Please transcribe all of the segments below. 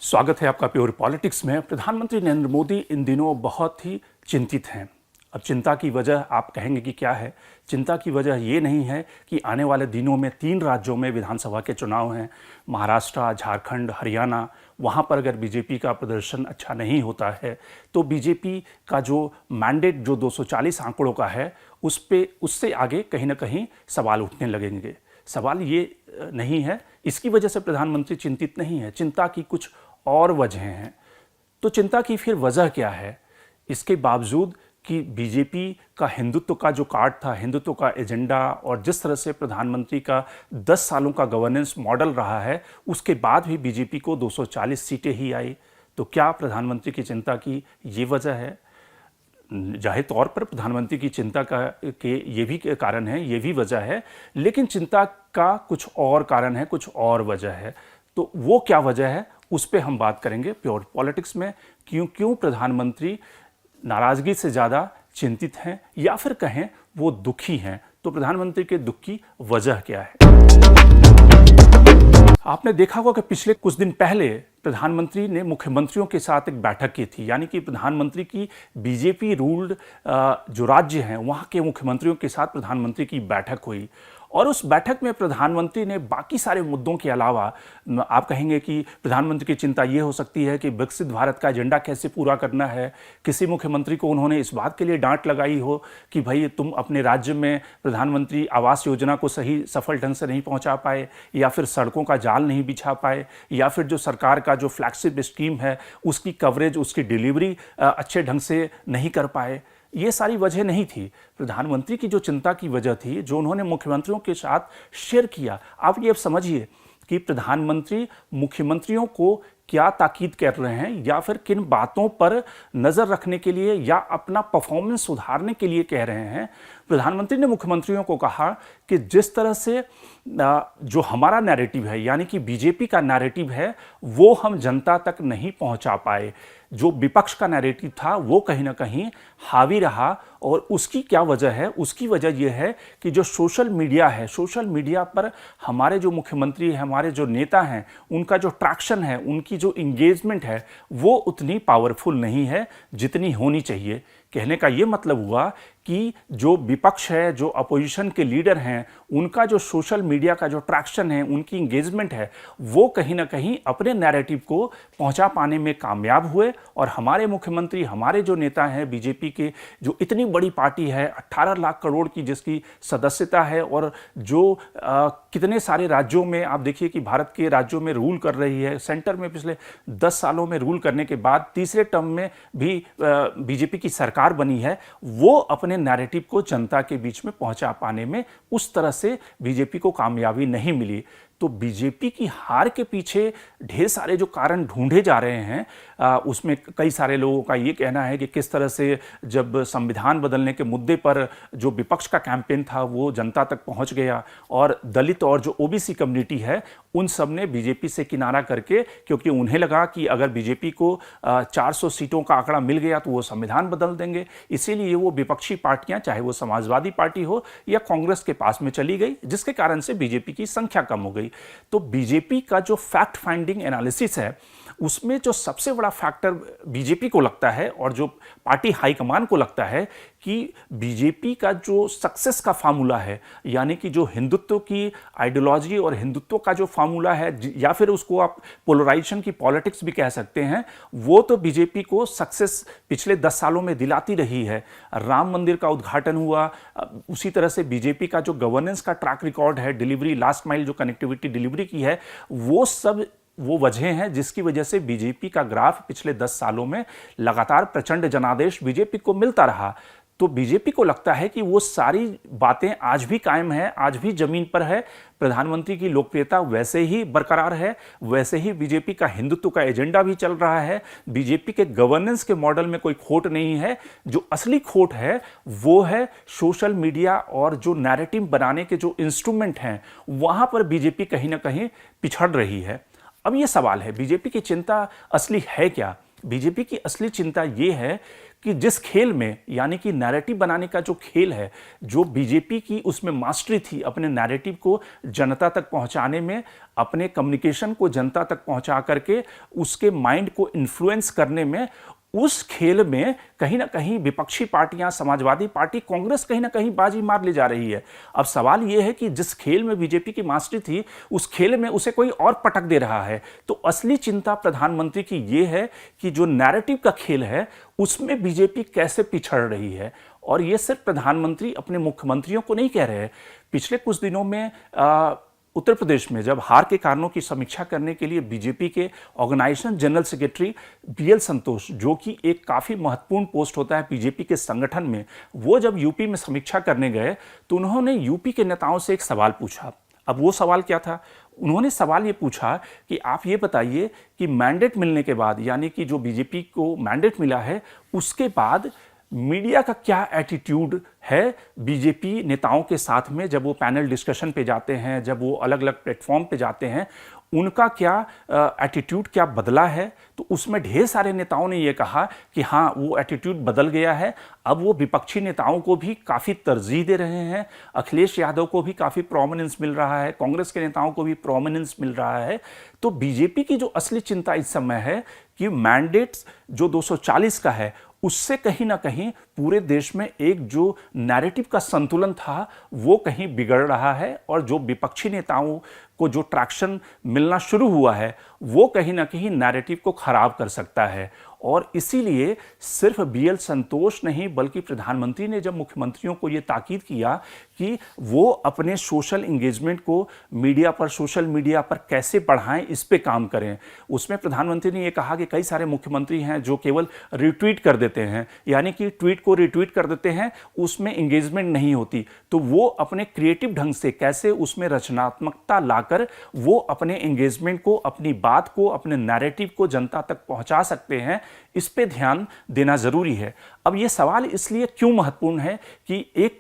स्वागत है आपका प्योर पॉलिटिक्स में। प्रधानमंत्री नरेंद्र मोदी इन दिनों बहुत ही चिंतित हैं। अब चिंता की वजह आप कहेंगे कि क्या है? चिंता की वजह ये नहीं है कि आने वाले दिनों में 3 राज्यों में विधानसभा के चुनाव हैं, महाराष्ट्र, झारखंड, हरियाणा। वहाँ पर अगर बीजेपी का प्रदर्शन अच्छा नहीं होता है तो बीजेपी का जो मैंडेट जो 240 आंकड़ों का है उससे आगे कहीं ना कहीं सवाल उठने लगेंगे। सवाल ये नहीं है, इसकी वजह से प्रधानमंत्री चिंतित नहीं है। चिंता की कुछ और वजह हैं। तो चिंता की फिर वजह क्या है? इसके बावजूद कि बीजेपी का हिंदुत्व का जो कार्ड था, हिंदुत्व का एजेंडा और जिस तरह से प्रधानमंत्री का 10 सालों का गवर्नेंस मॉडल रहा है, उसके बाद भी बीजेपी को 240 सीटें ही आई। तो क्या प्रधानमंत्री की चिंता की ये वजह है? जाहिर तौर पर प्रधानमंत्री की चिंता के ये भी कारण है, ये भी वजह है, लेकिन चिंता का कुछ और कारण है, कुछ और वजह है। तो वो क्या वजह है, उस पर हम बात करेंगे प्योर पॉलिटिक्स में। क्यों प्रधानमंत्री नाराजगी से ज़्यादा चिंतित हैं या फिर कहें वो दुखी हैं? तो प्रधानमंत्री के दुख की वजह क्या है? आपने देखा होगा कि पिछले कुछ दिन पहले प्रधानमंत्री ने मुख्यमंत्रियों के साथ एक बैठक की थी, यानी कि प्रधानमंत्री की बीजेपी रूल्ड जो राज्य हैं वहाँ के मुख्यमंत्रियों के साथ प्रधानमंत्री की बैठक हुई। और उस बैठक में प्रधानमंत्री ने बाकी सारे मुद्दों के अलावा, आप कहेंगे कि प्रधानमंत्री की चिंता ये हो सकती है कि विकसित भारत का एजेंडा कैसे पूरा करना है। किसी मुख्यमंत्री को उन्होंने इस बात के लिए डांट लगाई हो कि भाई तुम अपने राज्य में प्रधानमंत्री आवास योजना को सही सफल ढंग से नहीं पहुंचा पाए, या फिर सड़कों का जाल नहीं बिछा पाए, या फिर जो सरकार का जो फ्लैगशिप स्कीम है उसकी कवरेज, उसकी डिलीवरी अच्छे ढंग से नहीं कर पाए। ये सारी वजह नहीं थी। प्रधानमंत्री की जो चिंता की वजह थी, जो उन्होंने मुख्यमंत्रियों के साथ शेयर किया, आप ये अब समझिए कि प्रधानमंत्री मुख्यमंत्रियों को क्या ताकीद कर रहे हैं, या फिर किन बातों पर नज़र रखने के लिए या अपना परफॉर्मेंस सुधारने के लिए कह रहे हैं। प्रधानमंत्री ने मुख्यमंत्रियों को कहा कि जिस तरह से जो हमारा नैरेटिव है, यानी कि बीजेपी का नैरेटिव है, वो हम जनता तक नहीं पहुंचा पाए। जो विपक्ष का नैरेटिव था वो कहीं ना कहीं हावी रहा। और उसकी क्या वजह है? उसकी वजह यह है कि जो सोशल मीडिया है, सोशल मीडिया पर हमारे जो मुख्यमंत्री हैं, हमारे जो नेता हैं, उनका जो ट्रैक्शन है, उनकी जो इंगेजमेंट है, वो उतनी पावरफुल नहीं है जितनी होनी चाहिए। कहने का ये मतलब हुआ कि जो विपक्ष है, जो अपोजिशन के लीडर हैं, उनका जो सोशल मीडिया का जो ट्रैक्शन है, उनकी इंगेजमेंट है, वो कहीं ना कहीं अपने नैरेटिव को पहुंचा पाने में कामयाब हुए। और हमारे मुख्यमंत्री, हमारे जो नेता हैं बीजेपी के, जो इतनी बड़ी पार्टी है, 18 लाख करोड़ की जिसकी सदस्यता है, और जो कितने सारे राज्यों में आप देखिए कि भारत के राज्यों में रूल कर रही है, सेंटर में पिछले 10 सालों में रूल करने के बाद तीसरे टर्म में भी बीजेपी की सरकार बनी है, वो अपने नैरेटिव को जनता के बीच में पहुंचा पाने में उस तरह से बीजेपी को कामयाबी नहीं मिली। तो बीजेपी की हार के पीछे ढेर सारे जो कारण ढूंढे जा रहे हैं, उसमें कई सारे लोगों का ये कहना है कि किस तरह से जब संविधान बदलने के मुद्दे पर जो विपक्ष का कैंपेन था वो जनता तक पहुंच गया, और दलित और जो ओबीसी कम्युनिटी है उन सब ने बीजेपी से किनारा करके, क्योंकि उन्हें लगा कि अगर बीजेपी को 400 सीटों का आंकड़ा मिल गया तो वो संविधान बदल देंगे। इसीलिए वो विपक्षी पार्टियां, चाहे वो समाजवादी पार्टी हो या कांग्रेस के पास में चली गई, जिसके कारण से बीजेपी की संख्या कम हो गई। तो बीजेपी का जो फैक्ट फाइंडिंग एनालिसिस है, उसमें जो सबसे बड़ा फैक्टर बीजेपी को लगता है और जो पार्टी हाईकमान को लगता है कि बीजेपी का जो सक्सेस का फार्मूला है, यानी कि जो हिंदुत्व की आइडियोलॉजी और हिंदुत्व का जो फार्मूला है, या फिर उसको आप पोलराइजेशन की पॉलिटिक्स भी कह सकते हैं, वो तो बीजेपी को सक्सेस पिछले 10 सालों में दिलाती रही है। राम मंदिर का उद्घाटन हुआ, उसी तरह से बीजेपी का जो गवर्नेंस का ट्रैक रिकॉर्ड है, डिलीवरी, लास्ट माइल जो कनेक्टिविटी डिलीवरी की है, वो सब वो वजह हैं जिसकी वजह से बीजेपी का ग्राफ पिछले 10 सालों में लगातार प्रचंड जनादेश बीजेपी को मिलता रहा। तो बीजेपी को लगता है कि वो सारी बातें आज भी कायम हैं, आज भी जमीन पर है। प्रधानमंत्री की लोकप्रियता वैसे ही बरकरार है, वैसे ही बीजेपी का हिंदुत्व का एजेंडा भी चल रहा है। बीजेपी के गवर्नेंस के मॉडल में कोई खोट नहीं है। जो असली खोट है वो है सोशल मीडिया और जो नैरेटिव बनाने के जो इंस्ट्रूमेंट हैं, वहां पर बीजेपी कहीं ना कहीं पिछड़ रही है। अब ये सवाल है, बीजेपी की चिंता असली है क्या? बीजेपी की असली चिंता ये है कि जिस खेल में, यानी कि नैरेटिव बनाने का जो खेल है, जो बीजेपी की उसमें मास्टरी थी अपने नैरेटिव को जनता तक पहुंचाने में, अपने कम्युनिकेशन को जनता तक पहुंचा करके उसके माइंड को इन्फ्लुएंस करने में, उस खेल में कहीं ना कहीं विपक्षी पार्टियां, समाजवादी पार्टी, कांग्रेस कहीं ना कहीं बाजी मार ले जा रही है। अब सवाल यह है कि जिस खेल में बीजेपी की मास्टरी थी, उस खेल में उसे कोई और पटक दे रहा है। तो असली चिंता प्रधानमंत्री की यह है कि जो नैरेटिव का खेल है उसमें बीजेपी कैसे पिछड़ रही है। और यह सिर्फ प्रधानमंत्री अपने मुख्यमंत्रियों को नहीं कह रहे हैं। पिछले कुछ दिनों में उत्तर प्रदेश में जब हार के कारणों की समीक्षा करने के लिए बीजेपी के ऑर्गेनाइजेशन जनरल सेक्रेटरी बीएल संतोष, जो कि एक काफ़ी महत्वपूर्ण पोस्ट होता है बीजेपी के संगठन में, वो जब यूपी में समीक्षा करने गए तो उन्होंने यूपी के नेताओं से एक सवाल पूछा। अब वो सवाल क्या था? उन्होंने सवाल ये पूछा कि आप ये बताइए कि मैंडेट मिलने के बाद, यानी कि जो बीजेपी को मैंडेट मिला है उसके बाद मीडिया का क्या एटीट्यूड है बीजेपी नेताओं के साथ में, जब वो पैनल डिस्कशन पे जाते हैं, जब वो अलग अलग प्लेटफॉर्म पे जाते हैं, उनका क्या एटीट्यूड क्या बदला है। तो उसमें ढेर सारे नेताओं ने ये कहा कि हाँ, वो एटीट्यूड बदल गया है। अब वो विपक्षी नेताओं को भी काफ़ी तरजीह दे रहे हैं, अखिलेश यादव को भी काफ़ी प्रोमिनेंस मिल रहा है, कांग्रेस के नेताओं को भी प्रोमिनेंस मिल रहा है। तो बीजेपी की जो असली चिंता इस समय है कि मैंडेट्स जो 240 का है, उससे कहीं ना कहीं पूरे देश में एक जो नैरेटिव का संतुलन था वो कहीं बिगड़ रहा है, और जो विपक्षी नेताओं को जो ट्रैक्शन मिलना शुरू हुआ है वो कहीं ना कहीं नैरेटिव को खराब कर सकता है। और इसीलिए सिर्फ बीएल संतोष नहीं, बल्कि प्रधानमंत्री ने जब मुख्यमंत्रियों को ये ताकीद किया कि वो अपने सोशल इंगेजमेंट को मीडिया पर, सोशल मीडिया पर कैसे बढ़ाएं, इस पे काम करें। उसमें प्रधानमंत्री ने ये कहा कि कई सारे मुख्यमंत्री हैं जो केवल रिट्वीट कर देते हैं, यानी कि ट्वीट को रिट्वीट कर देते हैं, उसमें इंगेजमेंट नहीं होती। तो वो अपने क्रिएटिव ढंग से कैसे उसमें रचनात्मकता लाकर वो अपने इंगेजमेंट को, अपनी बात को, अपने नैरेटिव को जनता तक पहुंचा सकते हैं, इस पे ध्यान देना जरूरी है। अब ये सवाल इसलिए क्यों महत्वपूर्ण है कि एक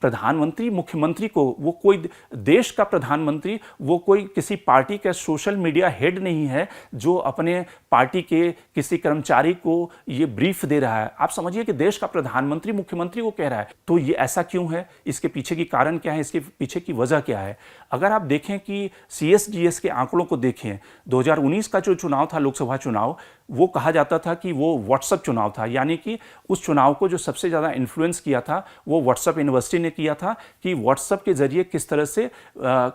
प्रधानमंत्री मुख्यमंत्री को, वो कोई देश का प्रधानमंत्री, वो कोई किसी पार्टी का सोशल मीडिया हेड नहीं है जो अपने पार्टी के किसी कर्मचारी को ये ब्रीफ दे रहा है। आप समझिए कि देश का प्रधानमंत्री मुख्यमंत्री को कह रहा है। तो ये ऐसा क्यों है? इसके पीछे की कारण क्या है? इसके पीछे की वजह क्या है? अगर आप देखें कि CSDS के आंकड़ों को देखें, 2019 का जो चुनाव था, लोकसभा चुनाव, वो कहा जाता था कि वो व्हाट्सएप चुनाव था, यानी कि उस चुनाव को जो सबसे ज़्यादा इन्फ्लुएंस किया था वो व्हाट्सएप यूनिवर्सिटी ने किया था, कि व्हाट्सएप के जरिए किस तरह से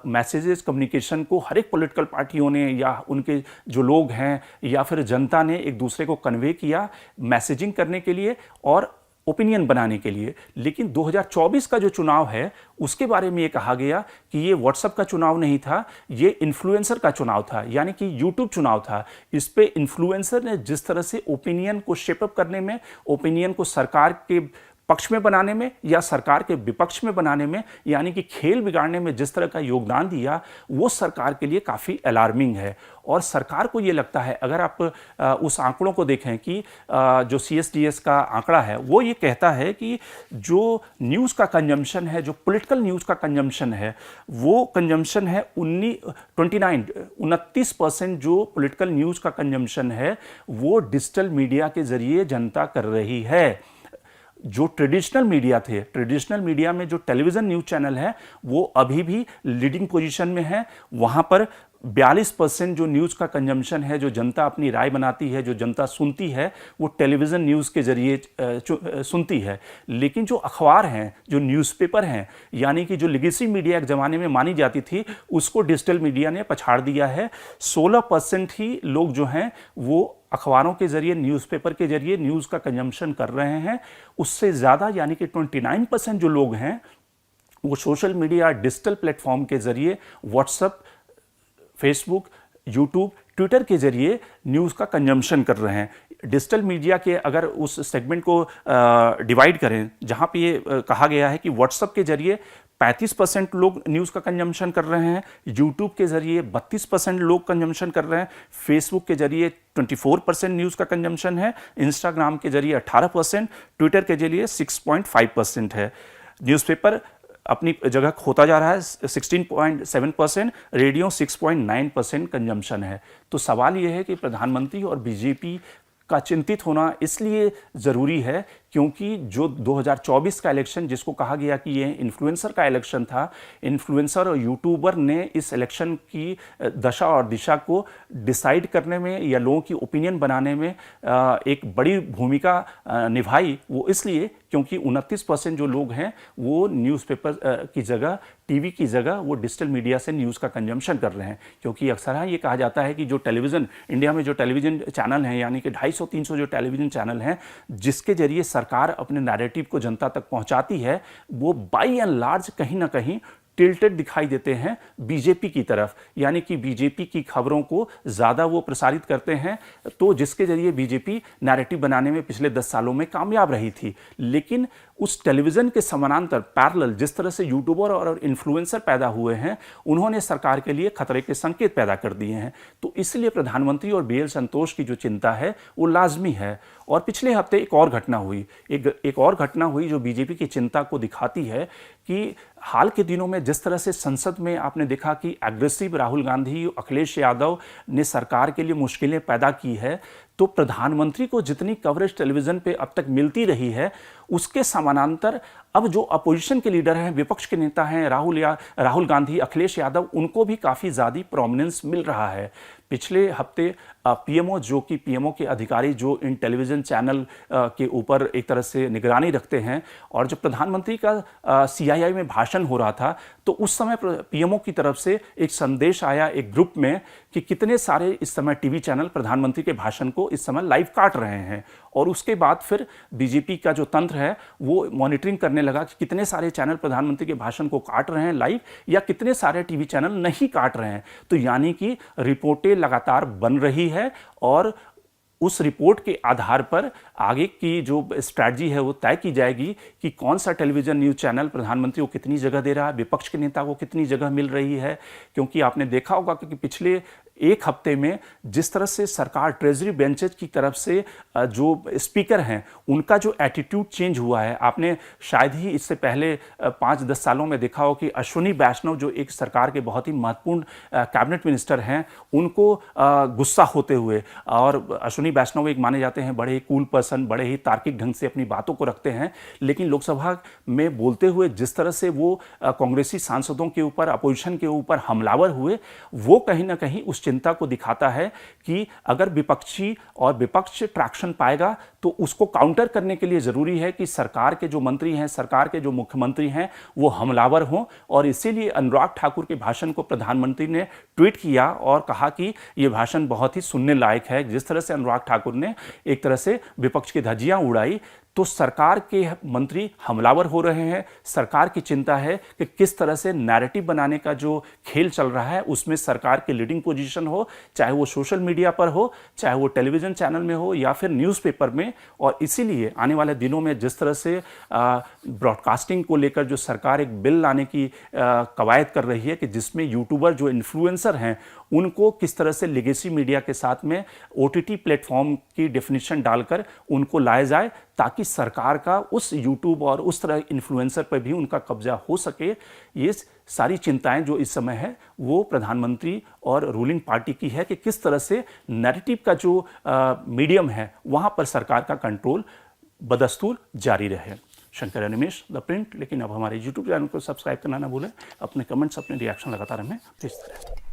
मैसेजेस, कम्युनिकेशन को हर एक पॉलिटिकल पार्टियों ने या उनके जो लोग हैं या फिर जनता ने एक दूसरे को कन्वे किया मैसेजिंग करने के लिए और ओपिनियन बनाने के लिए। लेकिन 2024 का जो चुनाव है उसके बारे में ये कहा गया कि ये व्हाट्सएप का चुनाव नहीं था, ये इन्फ्लुएंसर का चुनाव था, यानी कि यूट्यूब चुनाव था। इस पे इन्फ्लुएंसर ने जिस तरह से ओपिनियन को शेपअप करने में, ओपिनियन को सरकार के पक्ष में बनाने में या सरकार के विपक्ष में बनाने में, यानी कि खेल बिगाड़ने में जिस तरह का योगदान दिया, वो सरकार के लिए काफ़ी अलार्मिंग है। और सरकार को ये लगता है, अगर आप उस आंकड़ों को देखें कि जो CSDS का आंकड़ा है वो ये कहता है कि जो न्यूज़ का कंजम्पशन है, जो पॉलिटिकल न्यूज़ का कंजम्पशन है, वो कंजम्पशन है 29% जो पॉलिटिकल न्यूज़ का कंजम्पशन है वो डिजिटल मीडिया के जरिए जनता कर रही है। जो ट्रेडिशनल मीडिया थे, ट्रेडिशनल मीडिया में जो टेलीविज़न न्यूज़ चैनल है वो अभी भी लीडिंग पोजीशन में है। वहाँ पर 42% जो न्यूज़ का कंजम्पशन है, जो जनता अपनी राय बनाती है, जो जनता सुनती है, वो टेलीविज़न न्यूज़ के ज़रिए सुनती है। लेकिन जो अखबार हैं, जो न्यूज़पेपर हैं, यानी कि जो लेगेसी मीडिया एक ज़माने में मानी जाती थी, उसको डिजिटल मीडिया ने पछाड़ दिया है। 16% ही लोग जो हैं वो अखबारों के ज़रिए, न्यूज़पेपर के ज़रिए न्यूज़ का कंजम्पशन कर रहे हैं। उससे ज़्यादा यानी कि 29% जो लोग हैं वो सोशल मीडिया, डिजिटल प्लेटफॉर्म के ज़रिए, व्हाट्सएप, फेसबुक, यूट्यूब, ट्विटर के जरिए न्यूज़ का कंजम्पशन कर रहे हैं। डिजिटल मीडिया के अगर उस सेगमेंट को डिवाइड करें, जहाँ पे ये कहा गया है कि व्हाट्सएप के जरिए 35% लोग न्यूज़ का कंजम्पशन कर रहे हैं, यूट्यूब के जरिए 32% लोग कंजम्पशन कर रहे हैं, फेसबुक के जरिए 24% न्यूज़ का कंजम्पशन है, इंस्टाग्राम के जरिए 18%, ट्विटर के जरिए 6.5% है। न्यूज़पेपर अपनी जगह खोता जा रहा है, 16.7%, रेडियो 6.9% कंजम्पशन है। तो सवाल यह है कि प्रधानमंत्री और बीजेपी का चिंतित होना इसलिए ज़रूरी है क्योंकि जो 2024 का इलेक्शन, जिसको कहा गया कि ये इन्फ्लुएंसर का इलेक्शन था, इन्फ्लुएंसर और यूट्यूबर ने इस इलेक्शन की दशा और दिशा को डिसाइड करने में या लोगों की ओपिनियन बनाने में एक बड़ी भूमिका निभाई। वो इसलिए क्योंकि 29% जो लोग हैं वो न्यूज़पेपर की जगह, टीवी की जगह वो डिजिटल मीडिया से न्यूज़ का कंजम्पशन कर रहे हैं। क्योंकि अक्सर ये कहा जाता है कि जो टेलीविज़न, इंडिया में जो टेलीविज़न चैनल हैं, यानी कि 250-300 जो टेलीविज़न चैनल हैं जिसके जरिए सरकार अपने नैरेटिव को जनता तक पहुंचाती है, वो बाई एंड लार्ज कहीं ना कहीं टिल्टेड दिखाई देते हैं बीजेपी की तरफ, यानी कि बीजेपी की खबरों को ज़्यादा वो प्रसारित करते हैं, तो जिसके जरिए बीजेपी नैरेटिव बनाने में पिछले 10 सालों में कामयाब रही थी। लेकिन उस टेलीविज़न के समानांतर पैरेलल जिस तरह से यूट्यूबर और इन्फ्लुएंसर पैदा हुए हैं, उन्होंने सरकार के लिए खतरे के संकेत पैदा कर दिए हैं। तो इसलिए प्रधानमंत्री और BL संतोष की जो चिंता है वो लाजमी है। और पिछले हफ्ते एक और घटना हुई, एक और घटना हुई जो बीजेपी की चिंता को दिखाती है कि हाल के दिनों में जिस तरह से संसद में आपने देखा कि एग्रेसिव राहुल गांधी, अखिलेश यादव ने सरकार के लिए मुश्किलें पैदा की है, तो प्रधानमंत्री को जितनी कवरेज टेलीविज़न पे अब तक मिलती रही है, उसके समानांतर अब जो अपोजिशन के लीडर हैं, विपक्ष के नेता हैं, राहुल गांधी, अखिलेश यादव, उनको भी काफ़ी ज़्यादा प्रोमिनेंस मिल रहा है। पिछले हफ्ते पीएमओ, जो कि पीएमओ के अधिकारी जो इन टेलीविज़न चैनल के ऊपर एक तरह से निगरानी रखते हैं, और जब प्रधानमंत्री का CII में भाषण हो रहा था तो उस समय पीएमओ की तरफ से एक संदेश आया एक ग्रुप में कि कितने सारे इस समय टीवी चैनल प्रधानमंत्री के भाषण को इस समय लाइव काट रहे हैं। और उसके बाद फिर बीजेपी का जो तंत्र है वो मॉनिटरिंग करने लगा कि कितने सारे चैनल प्रधानमंत्री के भाषण को काट रहे हैं लाइव, या कितने सारे टीवी चैनल नहीं काट रहे हैं। तो यानी कि रिपोर्टें लगातार बन रही है और उस रिपोर्ट के आधार पर आगे की जो स्ट्रैटेजी है वो तय की जाएगी कि कौन सा टेलीविज़न न्यूज़ चैनल प्रधानमंत्री को कितनी जगह दे रहा है, विपक्ष के नेता को कितनी जगह मिल रही है। क्योंकि आपने देखा होगा कि पिछले एक हफ्ते में जिस तरह से सरकार ट्रेजरी बेंचेज की तरफ से जो स्पीकर हैं उनका जो एटीट्यूड चेंज हुआ है, आपने शायद ही इससे पहले 5-10 सालों में देखा हो कि अश्विनी वैष्णव जो एक सरकार के बहुत ही महत्वपूर्ण कैबिनेट मिनिस्टर हैं, उनको गुस्सा होते हुए, और अश्विनी वैष्णव एक माने जाते हैं बड़े ही कूल पर्सन, बड़े ही तार्किक ढंग से अपनी बातों को रखते हैं, लेकिन लोकसभा में बोलते हुए जिस तरह से वो कांग्रेसी सांसदों के ऊपर, अपोजिशन के ऊपर हमलावर हुए, वो कहीं ना कहीं उस चिंता को दिखाता है कि अगर विपक्ष ट्रैक्शन पाएगा तो उसको काउंटर करने के लिए जरूरी है कि सरकार के जो मंत्री हैं, सरकार के जो मुख्यमंत्री हैं, वो हमलावर हों। और इसीलिए अनुराग ठाकुर के भाषण को प्रधानमंत्री ने ट्वीट किया और कहा कि यह भाषण बहुत ही सुनने लायक है। जिस तरह से अनुराग ठाकुर ने एक तरह से विपक्ष की धज्जियां उड़ाई, तो सरकार के मंत्री हमलावर हो रहे हैं। सरकार की चिंता है कि किस तरह से नैरेटिव बनाने का जो खेल चल रहा है उसमें सरकार की लीडिंग पोजीशन हो, चाहे वो सोशल मीडिया पर हो, चाहे वो टेलीविज़न चैनल में हो या फिर न्यूज़पेपर में। और इसीलिए आने वाले दिनों में जिस तरह से ब्रॉडकास्टिंग को लेकर जो सरकार एक बिल लाने की कवायद कर रही है कि जिसमें यूट्यूबर जो इन्फ्लुएंसर हैं उनको किस तरह से लेगेसी मीडिया के साथ में OTT प्लेटफॉर्म की डेफिनेशन डालकर उनको लाया जाए, ताकि सरकार का उस यूट्यूब और उस तरह इन्फ्लुएंसर पर भी उनका कब्जा हो सके। ये सारी चिंताएं जो इस समय है वो प्रधानमंत्री और रूलिंग पार्टी की है कि किस तरह से नैरेटिव का जो मीडियम है वहां पर सरकार का कंट्रोल बदस्तूर जारी रहे। Shankar Animesh, the print. लेकिन अब हमारे YouTube चैनल को सब्सक्राइब करना ना भूलें। अपने कमेंट्स, अपने रिएक्शन लगातार हमें भेजते रहें।